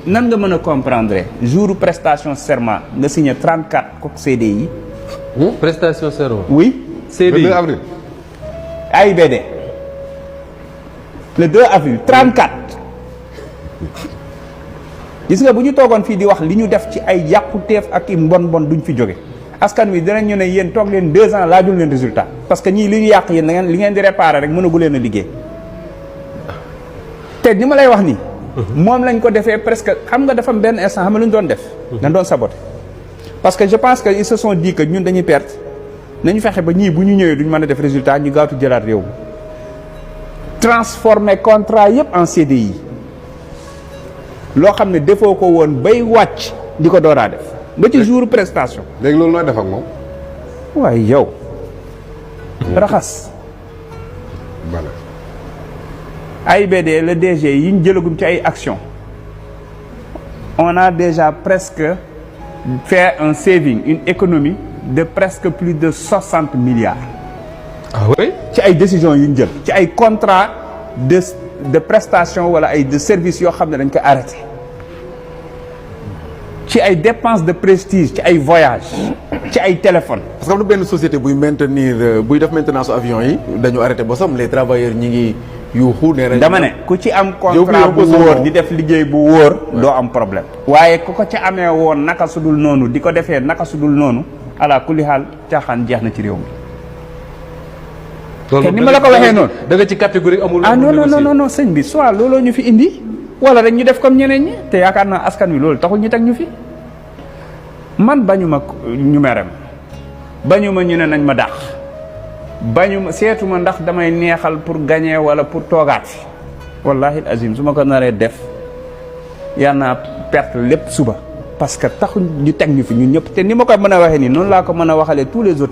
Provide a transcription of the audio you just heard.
nan nga mën a comprendre jour prestation serment nga signé 34 ko CDI. prestation serment. oui. CDI le 2 avril. AIBD le 2 avril 34. gis nga bu ñu toogoon fii di wax li ñu def ci ay yàquteef ak i mbon duñ fi jóge askan wi dinañ ñu ne yéen toog leen 2 ans laajul leen résultat parce que ñii li ñu yàq yéen da ngeen li ngeen di réparer rek mënagu leen a liggéey te ni ma lay wax nii. moom lañ ko defee presque xam nga dafa am benn instant xam nga lu ñu doon def. dañ doon saboter parce que je pense que ils se sont dit que ñun dañuy perte nañu fexe ba ñii bu ñu ñëwee duñ mën a def résultat ñu gaawtu jëlaat réew mi transformer contrat yëpp en CDI loo xam ne defoo ko woon bay wàcc di ko dooraa def ba ci jour prestation. léegi loolu nooy def ak moom. waaye yow. raxas. voilà. AIBD le DG yi ñu jëlagum ci ay actions on a déjà presque fait un saving une économie de presque plus de 60 milliards. ah oui. ci ay décisions yu ñu jël ci ay contrats de prestation wala ay de services yoo xam ne dañ ko arrêté ci ay dépenses de prestige ci ay voyages ci ay téléphones. parce que am na benn société buy maintenir buy def maintenance avion yi dañu arrêté ba sam les travailleurs ñi ngi yuuxu nee nañ. dama ne ku ci am contrat bu wóor di def liggéey bu wóor doo am problème. waaye ku ko ci amee woon naka sudul noonu di ko defee naka sudul noonu ala kulli xaal caaxaan jeex na ci réew mi. te ni ma la ko waxee noonu. da nga ci catégorie amul. ah non sëñ bi soit looloo ñu fi indi wala rek ñu def comme ñeneen ñi te yaakaar naa askan wi loolu taxul ñu teg ñu fi man bañu ma ñu merem bañu ma ñu ne nañ ma dàq bañu ma seetu ma ndax damay neexal pour gagner wala pour toogaat fi wallahi azim su ma ko naree def yal naa perte lépp suba parce que taxul ñu teg ñu fi ñun ñëpp te ni ma ko mën a waxee nii noonu laa ko mën a waxalee tous les autres.